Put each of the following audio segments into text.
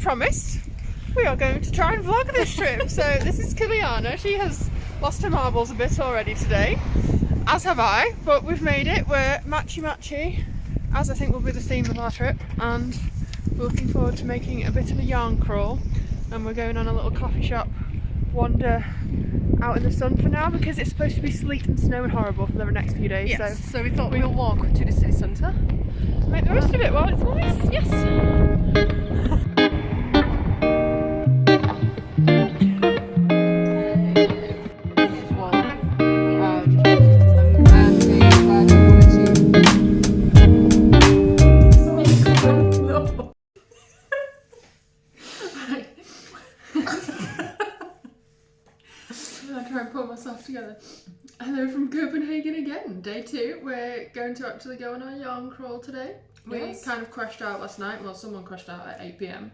promised, we are going to try and vlog this trip. So this is Kyliana. She has lost her marbles a bit already today, as have I, but we've made it. We're matchy-matchy, as I think will be the theme of our trip, and we're looking forward to making a bit of a yarn crawl. And we're going on a little coffee shop wander out in the sun for now, because it's supposed to be sleet and snow and horrible for the next few days. Yes, so we thought we'll walk to the city centre. Make the most of it while it's nice. Yes. I try and pull myself together. Hello from Copenhagen again. Day 2. We're going to actually go on our yarn crawl today. We kind of crashed out last night. Well, someone crashed out at 8 PM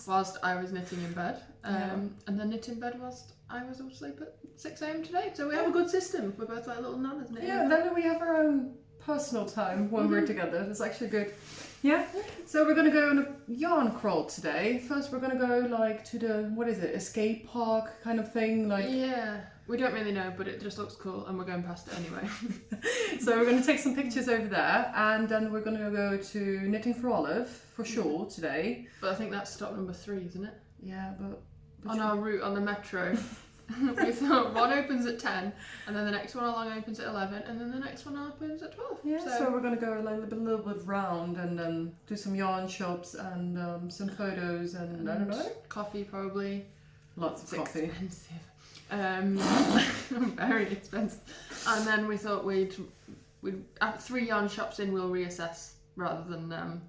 whilst I was knitting in bed. And then knit in bed whilst I was asleep at 6 AM today. So we have a good system. We're both like little nanas knitting. Yeah, then we have our own personal time when we're together. It's actually good. Yeah, so we're going to go on a yarn crawl today. First we're going to go like to the, what is it, escape park kind of thing? Like. Yeah, we don't really know, but it just looks cool and we're going past it anyway. So we're going to take some pictures over there, and then we're going to go to Knitting for Olive for sure today. But I think that's stop number 3, isn't it? Yeah, but on our route on the metro. We thought one opens at 10, and then the next one along opens at 11, and then the next one opens at 12. Yeah, so we're going to go like a little bit round and then do some yarn shops and some photos and I don't know. Coffee probably. Lots of coffee. Expensive. Very expensive. And then we thought we'd at 3 yarn shops in, we'll reassess rather than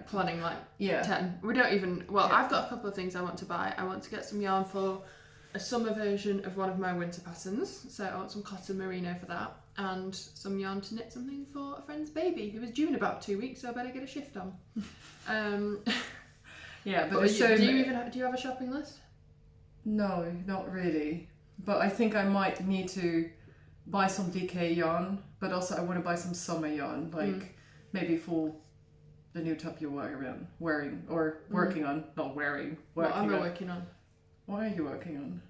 planning like 10. We don't even, I've got a couple of things I want to buy. I want to get some yarn for a summer version of one of my winter patterns, so I want some cotton merino for that, and some yarn to knit something for a friend's baby who is due in about 2 weeks, so I better get a shift on. Yeah, but do you have a shopping list? No, not really. But I think I might need to buy some DK yarn, but also I want to buy some summer yarn, like maybe for the new top you're wearing or working on, not wearing. What am I working on? What are you working on?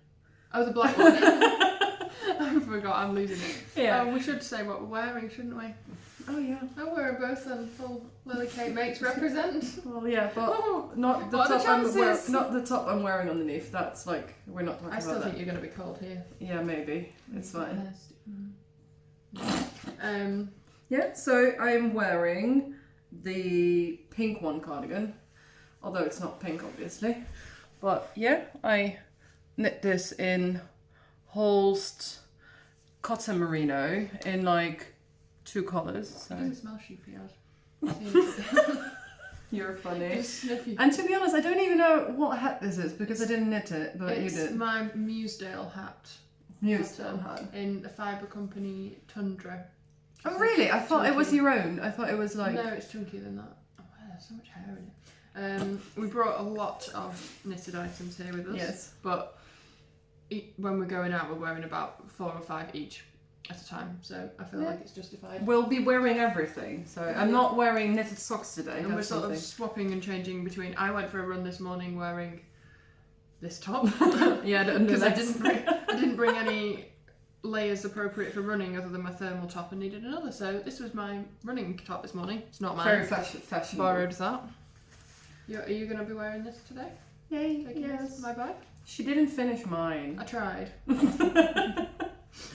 Oh, the black one. I forgot, I'm losing it. Yeah. We should say what we're wearing, shouldn't we? Oh yeah. Oh, we're both on full Lilykatemakes represent. Well, yeah, but not the top I'm wearing underneath. That's like, we're not talking about that. I still think you're going to be cold here. Yeah, maybe. It's fine. Yeah, so I'm wearing the pink one cardigan, although it's not pink, obviously. But yeah, I knit this in Holst cotton merino in like 2 colours. So. It doesn't smell sheepy out. You're funny. And to be honest, I don't even know what hat this is because I didn't knit it, but you did. It's my Musedale hat. Musedale hat. In the fibre company Tundra. Oh really? I thought it was your own. I thought it was like... No, it's chunkier than that. Oh, there's so much hair in it. We brought a lot of knitted items here with us. Yes. But when we're going out, we're wearing about 4 or 5 each at a time. So I feel like it's justified. We'll be wearing everything. So I'm not wearing knitted socks today. And we're sort of swapping and changing between. I went for a run this morning wearing this top. Yeah, because I didn't bring any layers appropriate for running other than my thermal top and needed another. So this was my running top this morning. It's not mine. Very fashionable. Borrowed that. Are you going to be wearing this today? Yay, yes. My bag? She didn't finish mine. I tried.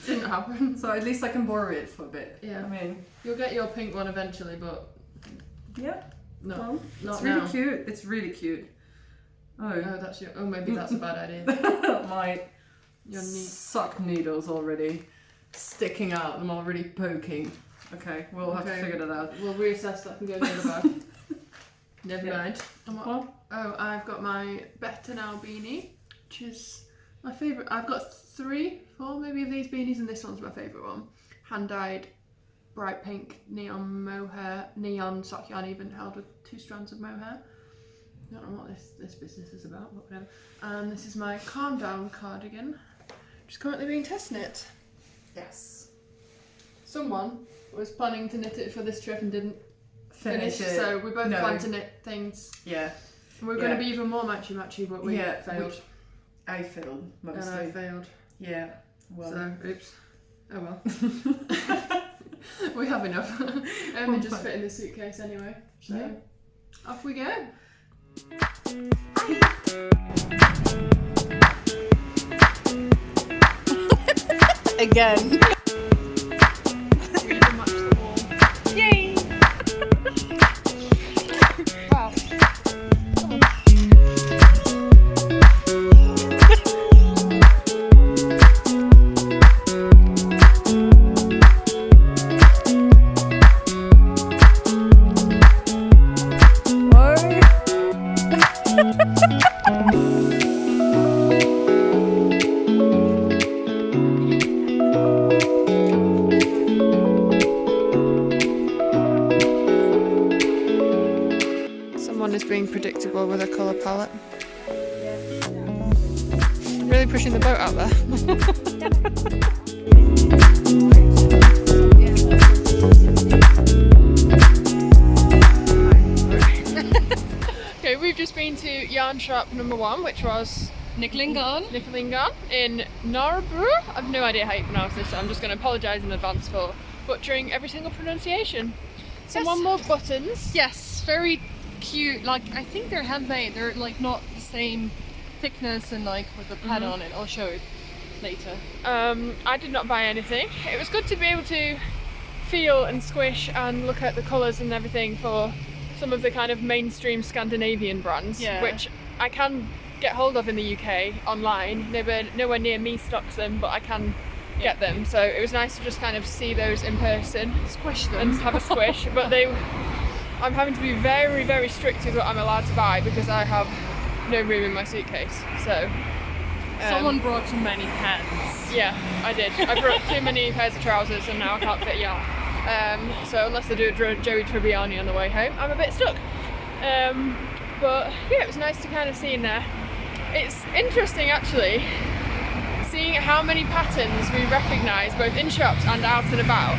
Didn't happen. So at least I can borrow it for a bit. Yeah. I mean... You'll get your pink one eventually, but... Yeah. No, well, not it's really now. cute. It's really cute. Oh, maybe that's a bad idea. My your sock needles already sticking out. I'm already poking. Okay, we'll have to figure that out. We'll reassess that and go to the other bag. Never mind. What? Oh, I've got my Better Now beanie, which is my favourite. I've got 3, 4 maybe of these beanies, and this one's my favourite one. Hand-dyed, bright pink neon mohair, neon sock yarn, even held with 2 strands of mohair. I don't know what this business is about, but whatever. And this is my Calm Down cardigan, which is currently being test knit. Yes. Someone was planning to knit it for this trip and didn't finish it. So we both plan to knit things. Yeah. We're going to be even more matchy, but we failed. I failed mostly. And I failed. Yeah. Well. So, oops. Oh well. We have enough. And they just fit in the suitcase anyway. So, off we go. Again. We need to match the wall. Yay! Wow. Someone is being predictable with a colour palette. Really pushing the boat out there. Okay, we've just been to yarn shop number 1, which was Nicoline Garn. Nicoline Garn in Narbru. I've no idea how you pronounce this, so I'm just going to apologise in advance for butchering every single pronunciation. Some more buttons. Yes, very cute. Like, I think they're handmade. They're like not the same thickness and like with the pad on it. I'll show it later. I did not buy anything. It was good to be able to feel and squish and look at the colours and everything for some of the kind of mainstream Scandinavian brands, which I can get hold of in the UK online. Nowhere near me stocks them, but I can get them. So it was nice to just kind of see those in person, Squish them. and have a squish. But I'm having to be very, very strict with what I'm allowed to buy because I have no room in my suitcase. So Someone brought too many pants. yeah, I did. I brought too many pairs of trousers and now I can't fit yarn. So unless I do a Joey Tribbiani on the way home, I'm a bit stuck. But yeah, it was nice to kind of see in there. It's interesting actually, seeing how many patterns we recognise both in shops and out and about.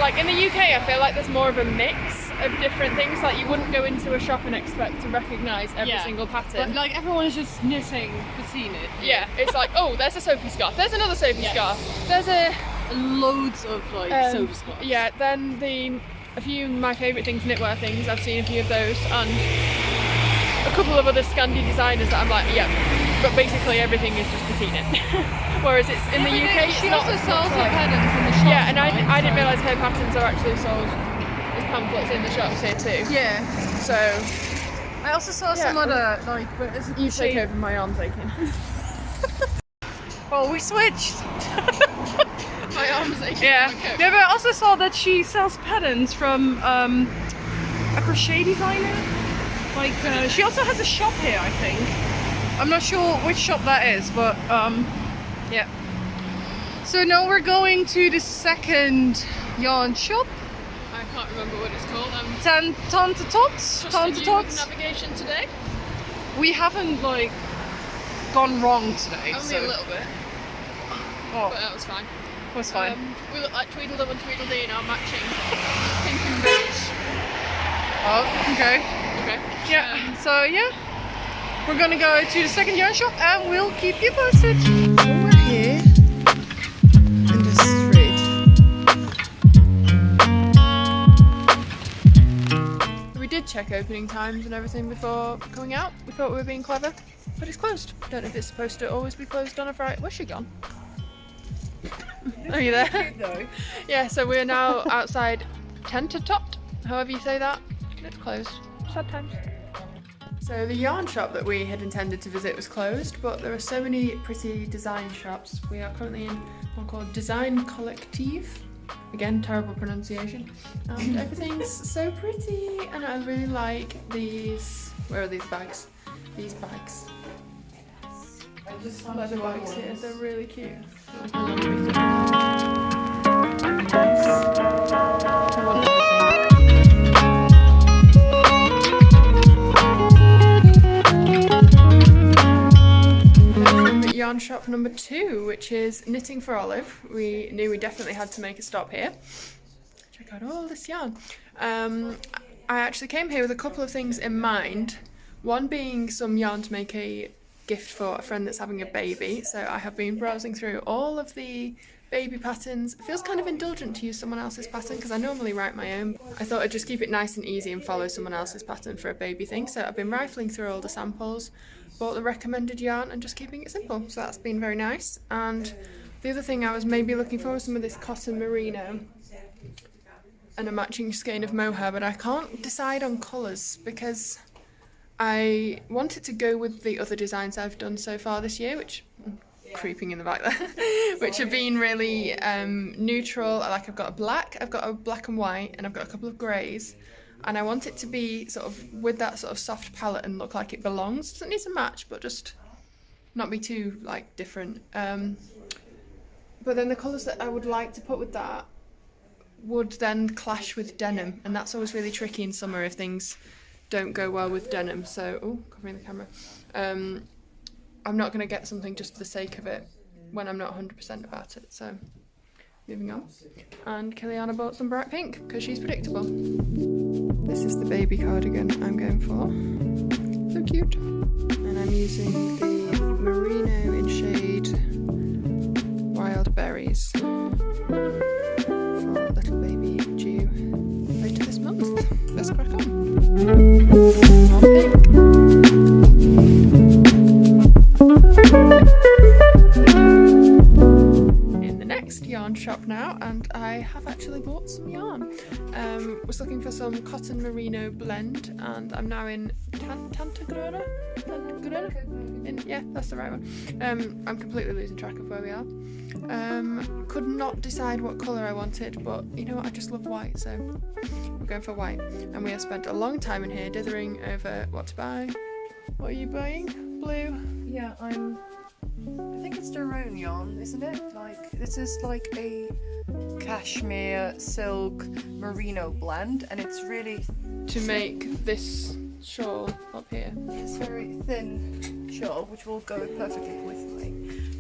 Like in the UK, I feel like there's more of a mix of different things. Like you wouldn't go into a shop and expect to recognise every single pattern. But like everyone is just knitting between it. Yeah, it's like, oh, there's a Sophie scarf, there's another Sophie scarf, there's loads of like Sophie scarves. Yeah, then a few of my favourite things, knitwear things, I've seen a few of those, and a couple of other Scandi designers that I'm like, yeah, but basically everything is just between it. Whereas it's in the UK, she it's not also as sells much her like, patterns in the shop. yeah, and I didn't realise her patterns are actually sold as pamphlets in the shops here too. Yeah. So I also saw some other like. But it's you take over my arm taking. Well, we switched. My arm's aching. Yeah. No, but I also saw that she sells patterns from a crochet designer. Like she also has a shop here, I think. I'm not sure which shop that is, but yeah. So now we're going to the second yarn shop. I can't remember what it's called. Tante Tots. Trusting you with navigation today. We haven't like gone wrong today. Only a little bit, Oh, but that was fine. it was fine. We look like Tweedledum and Tweedledee in our matching pink and beige. Oh, okay. Okay. Yeah. So yeah, we're gonna go to the second yarn shop and we'll keep you posted. We're here in the street. We did check opening times and everything before coming out. We thought we were being clever, but it's closed. Don't know if it's supposed to always be closed on a Friday. Where's she gone? Are you there? Though. Yeah, so we're now outside Tante, however you say that. It's closed. Sad times. So the yarn shop that we had intended to visit was closed, but there are so many pretty design shops. We are currently in one called Design Collective. Again, terrible pronunciation. And everything's so pretty, and I really like these. Where are these bags? These bags. I just found Leather bags here. They're really cute. Yarn shop number 2, which is Knitting for Olive. We knew we definitely had to make a stop here. Check out all this yarn. I actually came here with a couple of things in mind. One being some yarn to make a gift for a friend that's having a baby. So I have been browsing through all of the baby patterns. It feels kind of indulgent to use someone else's pattern because I normally write my own. I thought I'd just keep it nice and easy and follow someone else's pattern for a baby thing. So I've been rifling through all the samples, bought the recommended yarn and just keeping it simple. So that's been very nice. And the other thing I was maybe looking for was some of this cotton merino and a matching skein of mohair, but I can't decide on colours because I wanted to go with the other designs I've done so far this year, which creeping in the back there, which have been really neutral. Like I've got a black and white, and I've got a couple of greys, and I want it to be sort of with that sort of soft palette and look like it belongs. Doesn't need to match, but just not be too like different. But then the colours that I would like to put with that would then clash with denim, and that's always really tricky in summer if things don't go well with denim. So, covering the camera. I'm not going to get something just for the sake of it when I'm not 100% about it. So, moving on. And Kyliana bought some bright pink because she's predictable. This is the baby cardigan I'm going for. So cute. And I'm using the merino in shade Wild Berries for little baby due later this month. Let's crack on. More pink. In the next yarn shop now, and I have actually bought some yarn. Was looking for some cotton merino blend, and I'm now in Tante. Yeah, that's the right one. I'm completely losing track of where we are. Could not decide what colour I wanted, but you know what, I just love white, so we're going for white. And we have spent a long time in here dithering over what to buy. What are you buying? Blue? Yeah, I think it's their own yarn, isn't it? Like, this is like a cashmere silk merino blend, and it's really To make this shawl up here. It's very thin shawl, which will go perfectly with my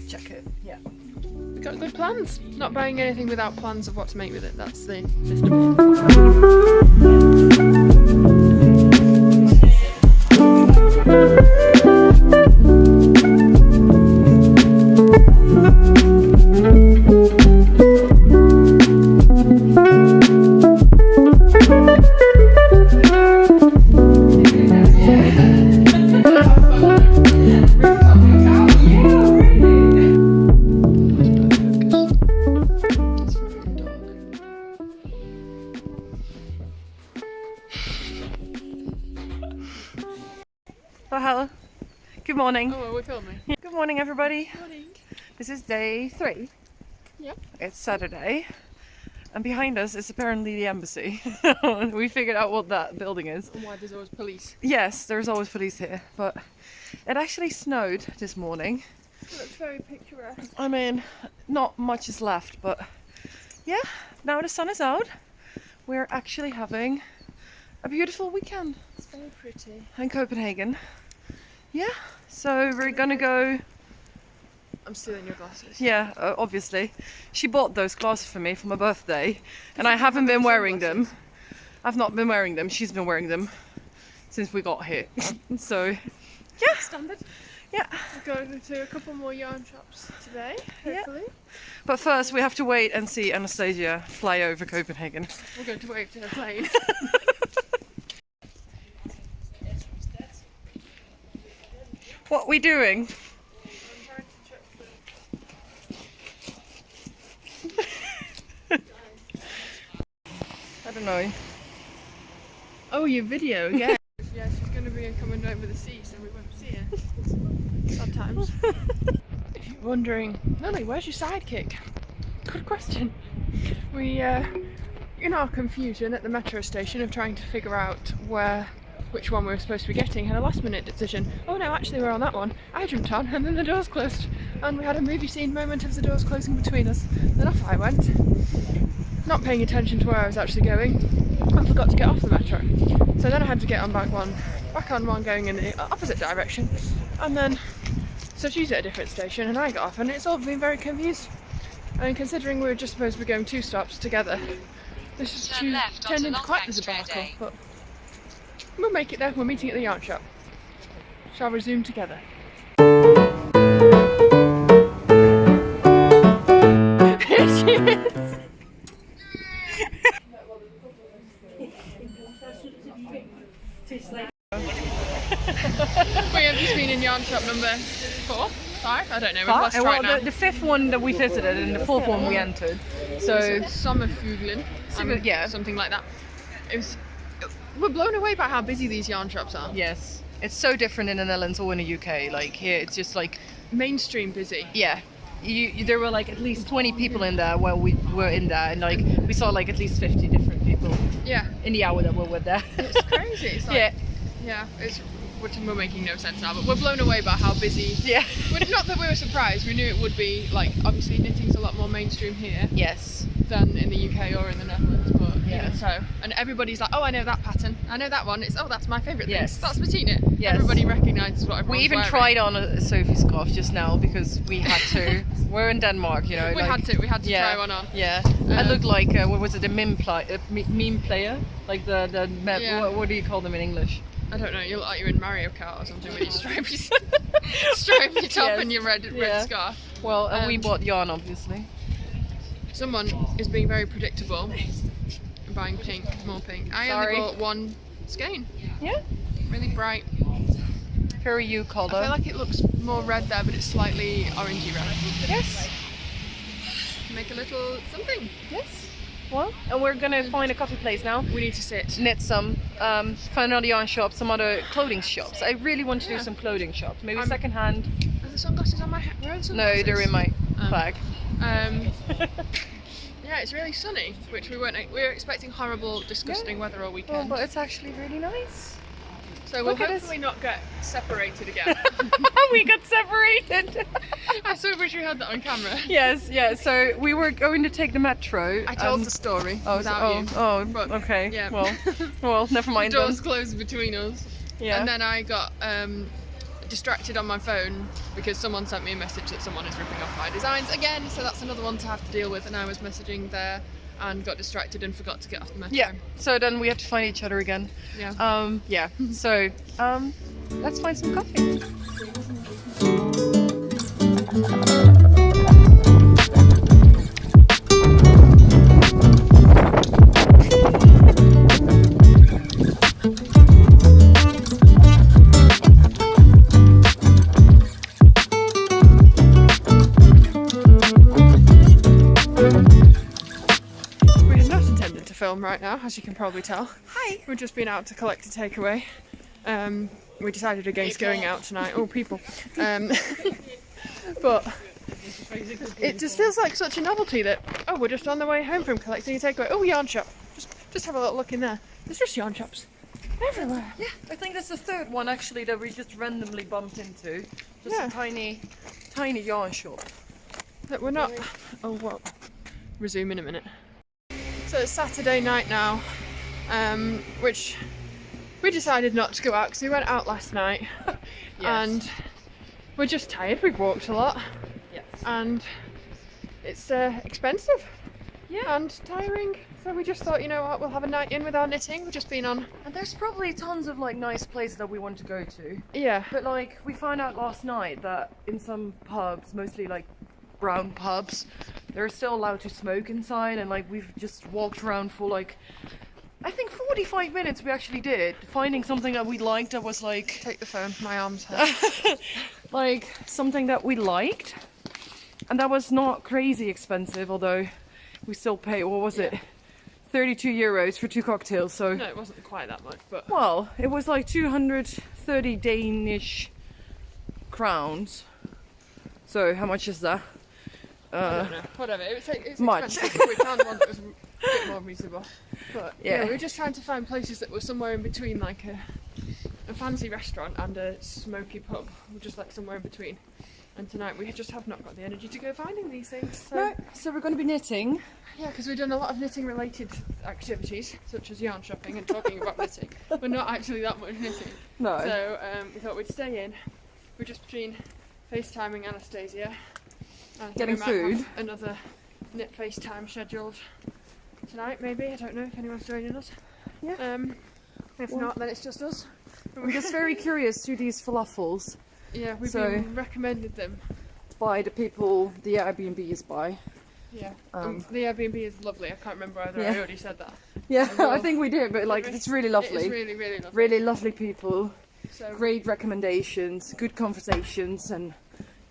jacket. Yeah. We got good plans. Not buying anything without plans of what to make with it. That's the system. Oh, hello. Good morning. Oh, we're filming. Good morning, everybody. Morning. This is day 3. Yep. It's Saturday. And behind us is apparently the embassy. We figured out what that building is. And why there's always police. Yes, there's always police here. But it actually snowed this morning. It looks very picturesque. I mean, not much is left, but yeah, now the sun is out. We're actually having a beautiful weekend It's very pretty. in Copenhagen. Yeah, so we're gonna go. I'm stealing your glasses. Yeah, obviously. She bought those glasses for me for my birthday, and I haven't been wearing them. I've not been wearing them. She's been wearing them since we got here. So, yeah. Standard. Yeah. We're going to a couple more yarn shops today, hopefully. But first, we have to wait and see Anastasia fly over Copenhagen. We're going to wait to her plane. What are we doing? I don't know. Oh, your video again. Yeah, she's going to be coming over the sea, so we won't see her. Odd times. If you're wondering, Lily, where's your sidekick? Good question. We, in our confusion at the metro station of trying to figure out which one we were supposed to be getting, had a last minute decision. Oh no, actually we're on that one. I jumped on and then the doors closed. And we had a movie scene moment of the doors closing between us. Then off I went, not paying attention to where I was actually going, and forgot to get off the metro. So then I had to get on back on one going in the opposite direction. And then, so she's at a different station and I got off, and it's all been very confused. I mean, considering we were just supposed to be going 2 stops together, this has turned into quite the debacle, but we'll make it there. We're meeting at the yarn shop. shall resume together. We have just been in yarn shop number 4, 5, I don't know, we've lost track now. The 5th one that we visited and the 4th one we entered. So Sommerfuglen, yeah, something like that. We're blown away by how busy these yarn shops are. yes, it's so different in the Netherlands or in the UK. Like here, it's just like Mainstream busy. yeah. There were like at least 20 people in there while we were in there, and like we saw like at least 50 different people. Yeah. In the hour that we were there. It's crazy. It's like, yeah, we're making no sense now, but we're blown away by how busy. Yeah. Not that we were surprised. We knew it would be. Like, obviously, knitting's a lot more mainstream here Yes. than in the UK or in the Netherlands. But Yeah. even so, and everybody's like, oh, I know that pattern. I know that one. That's my favourite thing. Yes. That's petite knit. Yes. Everybody recognises what everyone's We even wearing. tried on a Sophie scarf just now because we had to. We're in Denmark, you know. We had to try one on. Yeah. I looked like what was it? A meme player, like the Yeah. what do you call them in English? I don't know, you look like you're in Mario Kart or something with your stripy top and your red scarf. Well, and we bought yarn, obviously. Someone is being very predictable and buying pink, more pink. I only bought one skein. Yeah. Really bright. Very you colour. I feel like it looks more red there, but it's slightly orangey red. Yes. Make a little something. Yes. Well, and we're gonna find a coffee place now. We need to sit. Knit some, find another yarn shop, some other clothing shops. I really want to do some clothing shops, maybe second hand. Are the sunglasses on my head? Where are the sunglasses? No, they're in my bag. Yeah, it's really sunny, which we were expecting horrible, disgusting weather all weekend. Well, but it's actually really nice. So we'll hopefully not get separated again. We got separated. I so wish we had that on camera. Yes, yeah. So we were going to take the metro. I told the story without you. Oh, But, okay. yeah. Well, never mind. The doors closed between us. Yeah. And then I got distracted on my phone because someone sent me a message that someone is ripping off my designs again. So that's another one to have to deal with. And I was messaging there and got distracted and forgot to get off the metro. Yeah. So then we have to find each other again. Yeah. Yeah. So let's find some coffee. Right now, as you can probably tell. Hi! We've just been out to collect a takeaway. We decided against going out tonight. Oh, people. But it just feels like such a novelty that, oh, we're just on the way home from collecting a takeaway. Oh, yarn shop. Just have a little look in there. There's just yarn shops everywhere. Yeah, I think that's the third one actually that we just randomly bumped into. Just a tiny yarn shop. That we're not... Oh, well. Resume in a minute. So it's Saturday night now, which we decided not to go out because we went out last night. And we're just tired. We've walked a lot. Yes. And it's expensive. Yeah. And tiring. So we just thought, you know what, we'll have a night in with our knitting. We've just been on. And there's probably tons of like nice places that we want to go to. Yeah. But like we found out last night that in some pubs, mostly like brown pubs, they're still allowed to smoke inside, and like we've just walked around for like I think 45 minutes we actually did, finding something that we liked that was like... Take the phone, my arms hurt. Like something that we liked, and that was not crazy expensive, although we still pay, what was it, 32 euros for 2 cocktails, so... No, it wasn't quite that much, but... Well, it was like 230 Danish crowns. So how much is that? I don't know. Whatever. It's much. expensive. We found one that was a bit more reasonable. But yeah, we were just trying to find places that were somewhere in between, like a fancy restaurant and a smoky pub. We're just like somewhere in between. And tonight we just have not got the energy to go finding these things. So. No, so we're going to be knitting. Yeah, because we've done a lot of knitting related activities, such as yarn shopping and talking about knitting, but not actually that much knitting. No. So we thought we'd stay in. We're just between FaceTiming Anastasia. Getting we might food. have another knit FaceTime scheduled tonight, maybe. I don't know if anyone's joining us. Yeah. If not, then it's just us. We're just very curious to these falafels Yeah, we've been recommended them. by the people the Airbnb is by. Yeah, the Airbnb is lovely. I can't remember whether I already said that. Yeah, I think we did, but like it's really lovely. It's really, really lovely. Really lovely people. So great recommendations, good conversations, and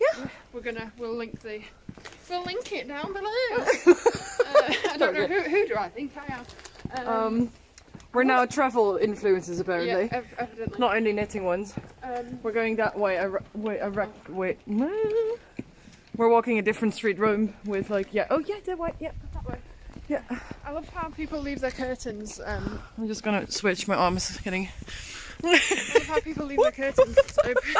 yeah. We'll link it down below. I don't know who do I think I am. We're now travel influencers apparently. Yeah, evidently. Not only knitting ones. We're going that way. We're walking a different street, Rome, with like that way. Yeah, that way. Yeah. I love how people leave their curtains. I'm just gonna switch. My arm is getting. I love how people leave their curtains open.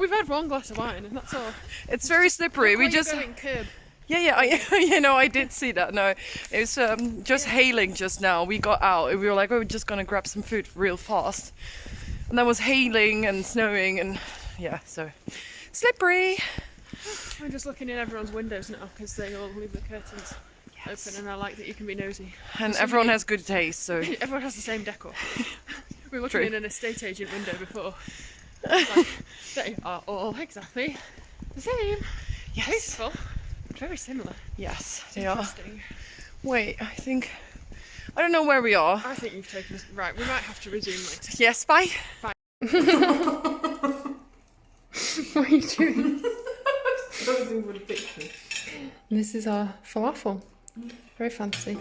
We've had one glass of wine, and that's all. It's very slippery. We just. Curb. Yeah. I did see that. No, it was just hailing just now. We got out and we were like, we're just gonna grab some food real fast, and that was hailing and snowing and so slippery. I'm just looking in everyone's windows now because they all leave the curtains open, and I like that you can be nosy. And everyone has good taste, so everyone has the same decor. We were looking in an estate agent window before. Like, they are all exactly the same. Yes. Tasteful. Very similar. Yes, they are. Wait, I don't know where we are. I think you've taken us. Right, we might have to resume later. Yes, bye. Bye. What are you doing? This is our falafel. Very fancy.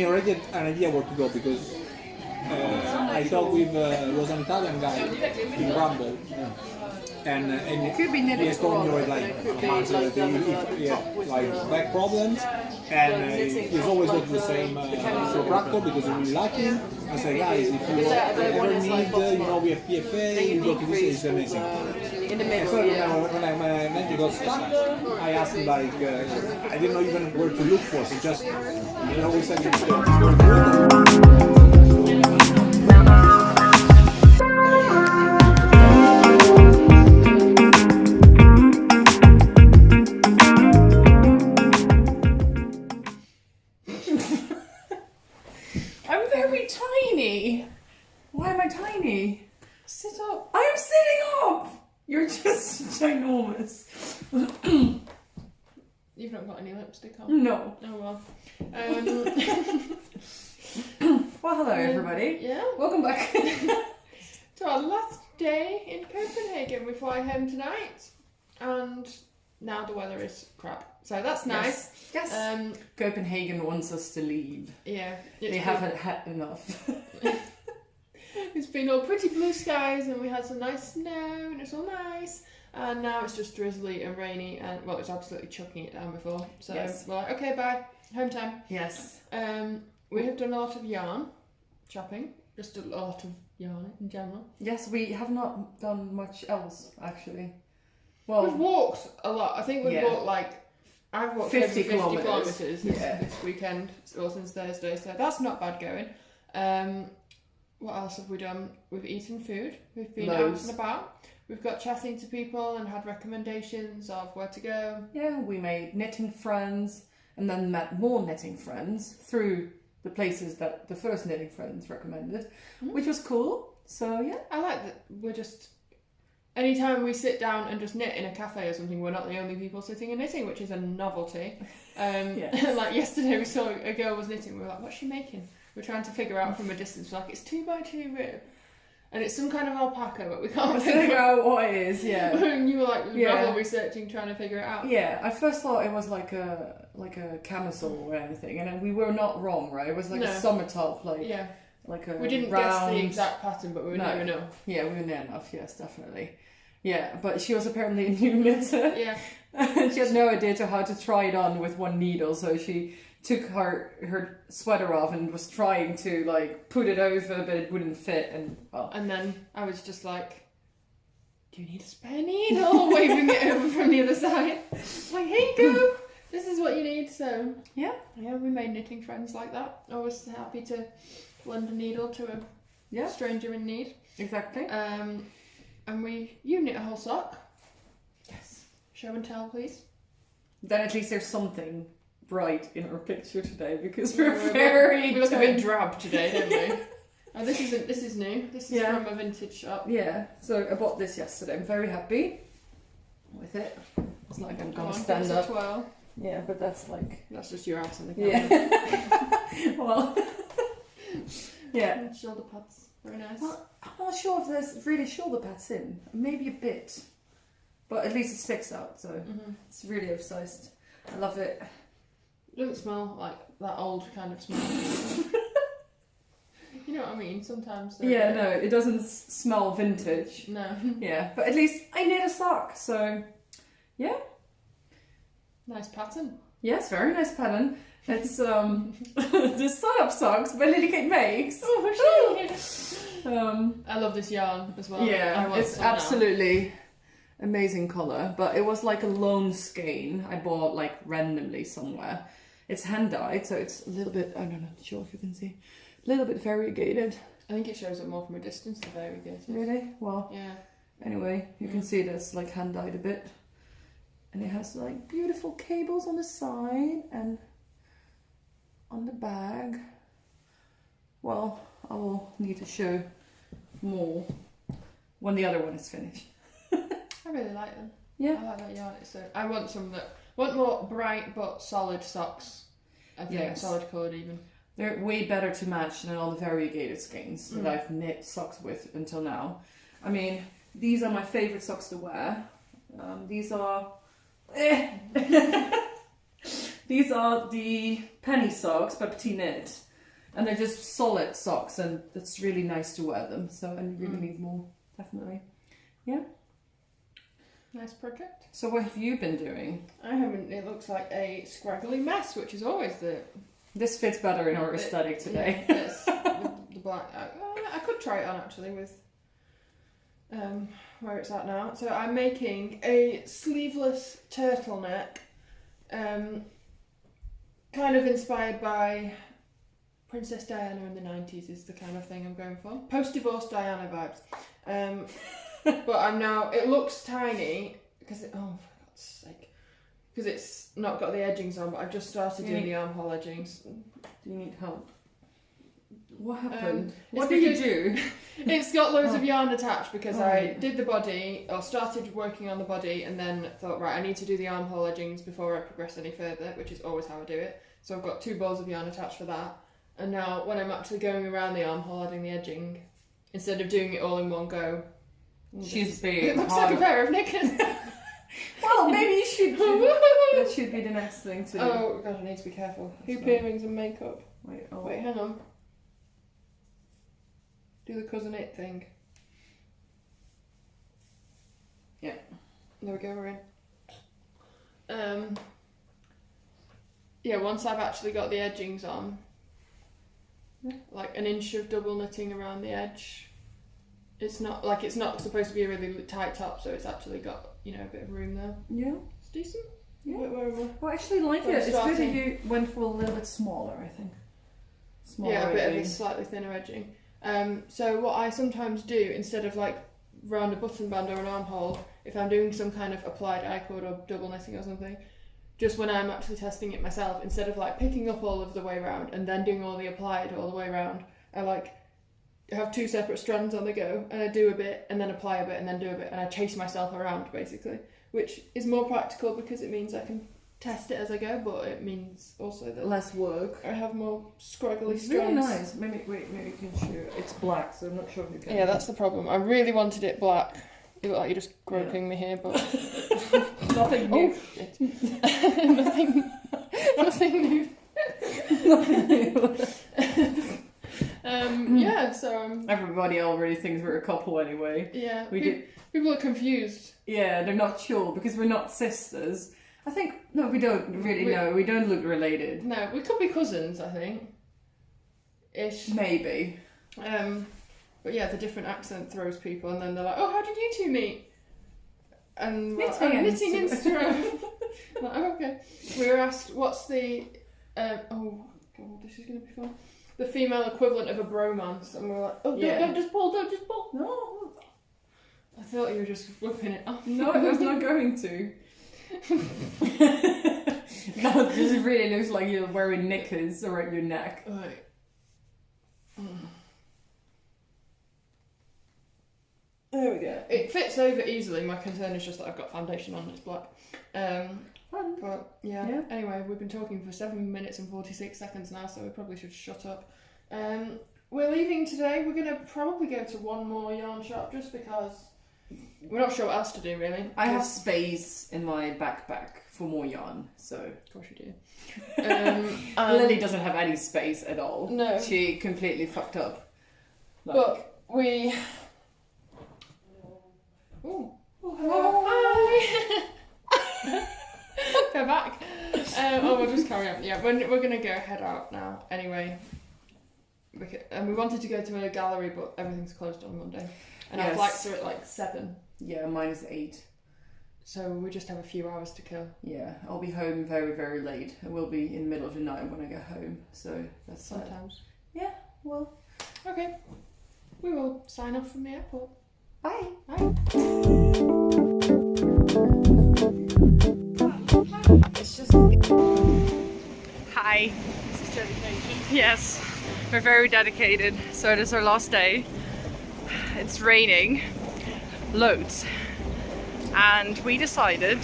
Already an idea where to go because I talked with was an Italian guy in Rumble, and he has told me already like a month ago that he had like back problems, and he's always got the same chiropractor because he really like him. I said, guys, if you ever need, we have PFA, you go to this, it's amazing. And so when I meant to got stuck, I asked him like, I didn't know even where to look for, so just, we said it's good. I'm very tiny. Why am I tiny? Sit up. I'm sitting up! You're just ginormous. You've not got any lipstick on? No. Oh well. Well, hello everybody. Yeah. Welcome back to our last day in Copenhagen. We fly home tonight, and now the weather is crap. So that's nice. Yes. Copenhagen wants us to leave. Yeah. They haven't had enough. It's been all pretty blue skies, and we had some nice snow, and it's all nice. And now it's just drizzly and rainy, and well, it's absolutely chucking it down before. So we're like, okay, bye, home time. Yes. We have done a lot of yarn shopping, just a lot of yarn in general. Yes, we have not done much else actually. Well, we've walked a lot. I think we've walked I've walked 50 kilometres this weekend, or since Thursday, so that's not bad going. What else have we done? We've eaten food. We've been out and about. We've got chatting to people and had recommendations of where to go. Yeah, we made knitting friends and then met more knitting friends through the places that the first knitting friends recommended, which was cool. So yeah. I like that we're just... Anytime we sit down and just knit in a cafe or something, we're not the only people sitting and knitting, which is a novelty. Like yesterday we saw a girl was knitting, we were like, what's she making? We're trying to figure out from a distance, like it's 2x2 rib. And it's some kind of alpaca, but we can't figure out what it is, yeah. And you were like novel researching, trying to figure it out. Yeah, I first thought it was like a camisole or anything, and we were not wrong, right? It was like a summer top, like a we didn't round... guess the exact pattern, but we were near enough. Yeah, we were near enough, yes, definitely. Yeah, but she was apparently a new knitter. Yeah. And she had no idea to how to try it on with one needle, so she took her sweater off and was trying to like put it over, but it wouldn't fit, and well. And then I was just like, "Do you need a spare needle?" Waving it over from the other side. Like, here you go. This is what you need. So yeah, we made knitting friends like that. Always happy to lend a needle to a stranger in need. Exactly. And you knit a whole sock. Yes. Show and tell, please. Then at least there's something bright in our picture today, because we look a bit drab today, don't we? Oh, this is new. This is from a vintage shop. Yeah. So I bought this yesterday. I'm very happy with it. It's like I'm gonna stand up. Well. Yeah, but that's just your ass on the camera. Yeah. Well. Yeah. Shoulder pads. Very nice. Well, I'm not sure if there's really shoulder pads in. Maybe a bit. But at least it sticks out, so it's really oversized. I love it. It doesn't smell like that old kind of smell. You know what I mean? Sometimes. Yeah, no, it doesn't smell vintage. No. Yeah, but at least I knit a sock, so yeah. Nice pattern. Yes, very nice pattern. It's the sew-up socks by Lilykatemakes. Oh, shit. I love this yarn as well. Yeah, it's absolutely amazing colour, but it was like a lone skein I bought like randomly somewhere. It's hand dyed, so it's a little bit, I don't know, not sure if you can see, a little bit variegated. I think it shows up more from a distance, the variegated. Really? Well, yeah. Anyway, you can see that it's like hand dyed a bit, and it has like beautiful cables on the side and on the bag. Well, I will need to show more when the other one is finished. I really like them. Yeah. I like that yarn. I want some that want more bright but solid socks. I think solid coloured even. They're way better to match than all the variegated skeins that I've knit socks with until now. I mean, these are my favourite socks to wear. These are these are the penny socks by Petit Knit, and they're just solid socks, and it's really nice to wear them. So I really need more, definitely. Yeah. Nice project. So what have you been doing? I haven't. It looks like a scraggly mess, which is always the. This fits better in our aesthetic today. Yeah, yes, the black. I could try it on actually with. Where it's at now. So I'm making a sleeveless turtleneck, kind of inspired by Princess Diana in the 90s is the kind of thing I'm going for. Post-divorce Diana vibes. But I'm now, it looks tiny, because oh for God's sake, because it's not got the edgings on, but I've just started doing the armhole edgings. Do you need help? What happened? What did you do? It's got loads of yarn attached because I did the body, or started working on the body, and then thought, right, I need to do the armhole edgings before I progress any further, which is always how I do it. So I've got 2 balls of yarn attached for that. And now when I'm actually going around the armhole adding the edging, instead of doing it all in one go, She's being it looks like a pair of knickers. Well, maybe you should do that. Should be the next thing to do. Oh god, I need to be careful. Hoop earrings and makeup. Wait, Wait, hang on. Do the cousin it thing. Yeah. There we go, we're in. Yeah, once I've actually got the edgings on, like an inch of double knitting around the edge. It's not supposed to be a really tight top, so it's actually got, you know, a bit of room there. Yeah. It's decent. Yeah. Where well, I actually like it. It's good that you went for a little bit smaller, I think. Smaller a bit edging. of a slightly thinner edging. So what I sometimes do, instead of like round a button band or an armhole, if I'm doing some kind of applied I-cord or double knitting or something, just when I'm actually testing it myself, instead of like picking up all of the way around and then doing all the applied all the way around, I like have 2 separate strands on the go, and I do a bit and then apply a bit and then do a bit, and I chase myself around basically, which is more practical because it means I can test it as I go, but it means also that less work. I have more scraggly It's strands. really nice. Maybe you can show. It's black, so I'm not sure if you can. Yeah, that's the problem. I really wanted it black. You look like you're just groping me here, but nothing new. Oh, shit. nothing new. Nothing new. Yeah, so Everybody already thinks we're a couple anyway. Yeah. We People are confused. Yeah, they're not sure because we're not sisters. I think no, we don't really know. We don't look related. No, we could be cousins. I think. Ish. Maybe. But yeah, the different accent throws people, and then they're like, "Oh, how did you two meet?" And knitting Instagram. Like, oh, okay. We were asked, "What's the oh god, this is gonna be fun. The female equivalent of a bromance?" And we were like, "Oh, don't just pull, don't just pull." No. I thought you were just whipping it off. No, I was not going to. No, it just really looks like you're wearing knickers around your neck. Right. There we go. It fits over easily. My concern is just that I've got foundation on and it's black. But yeah. Anyway, we've been talking for 7 minutes and 46 seconds now, so we probably should shut up. We're leaving today. We're going to probably go to one more yarn shop just because we're not sure what else to do really. I have space in my backpack for more yarn, so of course you do. Lily doesn't have any space at all. No. She completely fucked up. But we... Oh, hello. Hi. Go back. We'll just carry on. Yeah, we're going to go head out now anyway. And we wanted to go to a gallery, but everything's closed on Monday. And our flights are at like 7. Yeah, mine is 8. So we just have a few hours to kill. Yeah, I'll be home very, very late. It will be in the middle of the night when I get home. So that's sometimes. Yeah, well. Okay. We will sign off from the airport. Bye. Bye. It's just... Hi. This is dedication. Yes. We're very dedicated. So it is our last day. It's raining. Loads. And we decided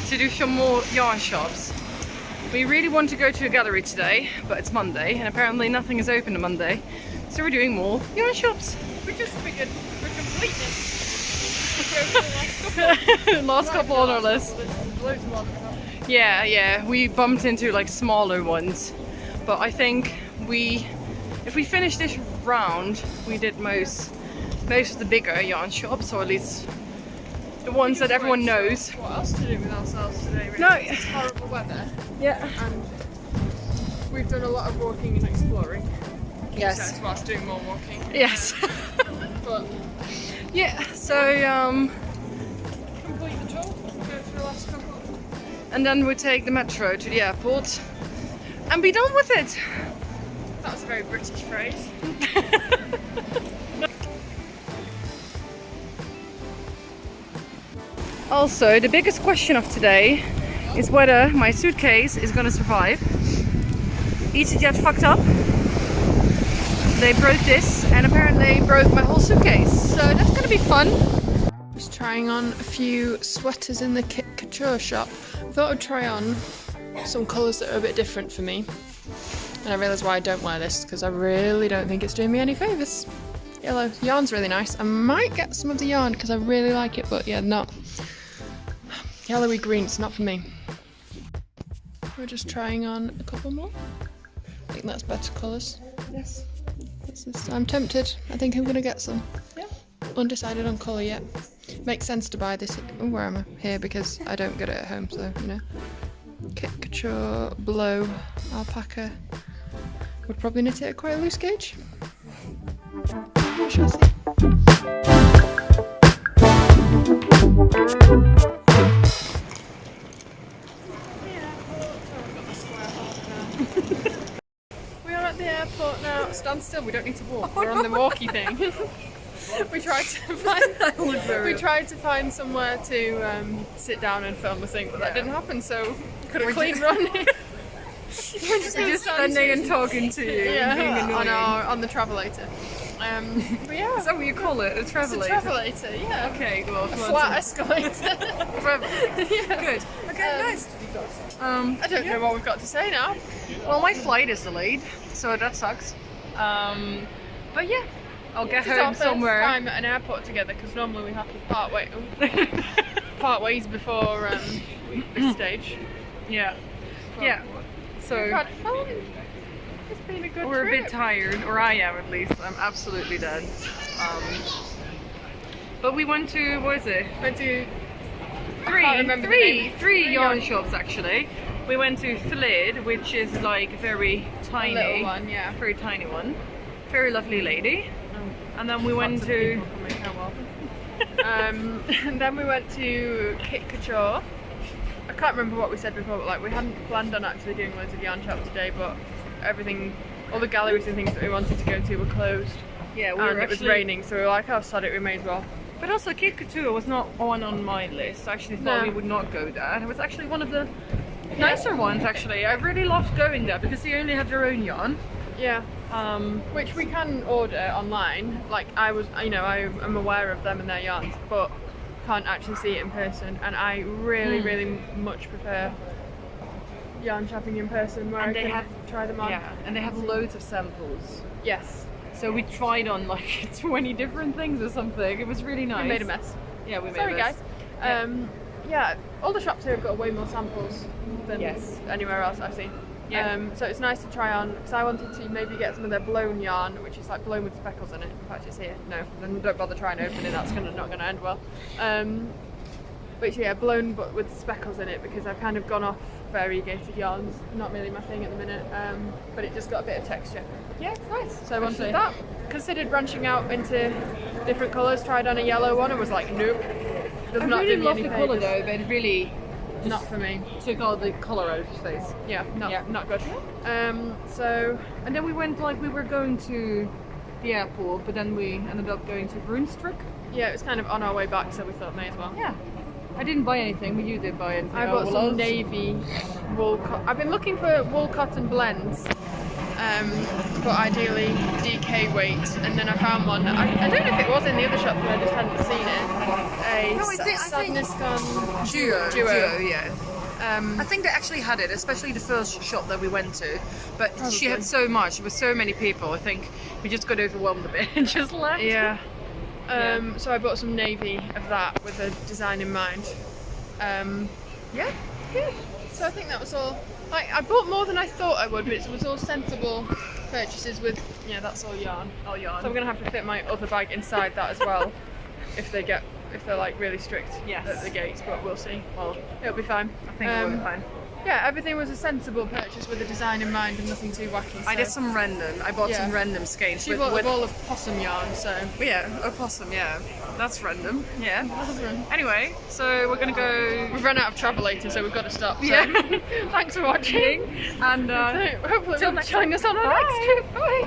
to do some more yarn shops. We really want to go to a gallery today, but it's Monday and apparently nothing is open on Monday. So we're doing more yarn shops. We just figured for completeness. Last couple on our list. Yeah, we bumped into like smaller ones. But I think if we finish this round, we did most of the bigger yarn shops, or at least the ones that everyone knows. What else to do with ourselves today? Really? No, it's horrible weather. Yeah, and we've done a lot of walking and exploring. Yes, whilst doing more walking. Yes. But yeah, so complete the tour. Go to the last couple, and then we take the metro to the airport and be done with it. That was a very British phrase. Also, the biggest question of today is whether my suitcase is going to survive. EasyJet fucked up. They broke this and apparently broke my whole suitcase. So that's going to be fun. Just trying on a few sweaters in the Couture shop. I thought I'd try on some colours that are a bit different for me. And I realise why I don't wear this, because I really don't think it's doing me any favours. Yellow. Yarn's really nice. I might get some of the yarn because I really like it, but yeah, not. Yellowy green, it's not for me. We're just trying on a couple more. I think that's better colours. Yes. I'm tempted. I think I'm going to get some. Yeah. Undecided on colour yet. Makes sense to buy this. Where am I? Here, because I don't get it at home, so, you know. Couture, blow, alpaca. Would probably knit it at quite a loose gauge. We shall see. We are at the airport now. Stand still, we don't need to walk. We're on the walkie thing. We tried to find somewhere to sit down and film the thing, but that didn't happen, so we could have clean run it. We're just standing and talking to you, being annoying. On the travelator. But yeah, is that what you call it? A travelator? It's a travelator, yeah. Okay, well, a flat escalator. Yeah. Good. Okay, nice. I don't know what we've got to say now. Well, my flight is delayed, so that sucks. But yeah, I'll get home somewhere. Time at an airport together, because normally we have to part ways before this stage. Yeah. But yeah. So. We've had fun. It's been a good We're trip. a bit tired, or I am at least. I'm absolutely dead. But we went to, what is it? Went to Three yarn shops actually. We went to Flid, which is like very tiny, little one, yeah. very tiny one. Very lovely lady. And then we went to. And then we went to Couture. I can't remember what we said before, but like we hadn't planned on actually doing loads of yarn shops today, but everything, all the galleries and things that we wanted to go to were closed. Yeah, And it was raining, so we were like, oh, sod it, we may as well. But also, Kate Couture was not on my list. I actually thought we would not go there. And it was actually one of the nicer ones, actually. I really loved going there because they only have their own yarn. Yeah. Which we can order online. Like I am aware of them and their yarns, but can't actually see it in person. And I really much prefer yarn shopping in person, where And I they can try them on. Yeah, and they have loads of samples. Yes. So we tried on like 20 different things or something. It was really nice. We made a mess. Yeah, we made Sorry a mess. guys. Yeah, all the shops here have got way more samples than anywhere else I've seen. Yeah. So it's nice to try on, because I wanted to maybe get some of their blown yarn, which is like blown with speckles in it. In fact, it's here. No, then don't bother trying to open it. That's not going to end well. But yeah, blown but with speckles in it, because I've kind of gone off variegated yarns. Not really my thing at the minute, but it just got a bit of texture. Yeah, nice. So I wanted that. Considered branching out into different colours. Tried on a yellow one and was like, nope. I really love the colour though, but it really not for me. Took all the colour out of his face. Yeah, not good. So and then we went we were going to the airport, but then we ended up going to Groen. Yeah, it was kind of on our way back, so we thought may as well. Yeah. I didn't buy anything, but you did buy anything. I bought some navy wool. I've been looking for wool cotton blends, but ideally DK weight, and then I found one. I don't know if it was in the other shop, but I just hadn't seen it. Sadness Gone Duo, yeah. I think they actually had it, especially the first shop that we went to. But she had so much, there were so many people. I think we just got overwhelmed a bit and just left. Yeah. So I bought some navy of that with a design in mind. Yeah. So I think that was all. Like, I bought more than I thought I would, but it was all sensible purchases with. Yeah, that's all yarn. All yarn. So I'm gonna have to fit my other bag inside that as well, if they're like really strict at the gates. But we'll see. Well, it'll be fine. I think it'll be fine. Yeah, everything was a sensible purchase with a design in mind and nothing too wacky. So. I did some random. I bought some random skeins. She bought a ball of possum yarn, so. Yeah, a possum, yeah. That's random, yeah. Anyway, so we're gonna go. We've run out of travel later, so we've got to stop. So. Yeah. Thanks for watching. And hopefully you'll join us on our next trip. Bye.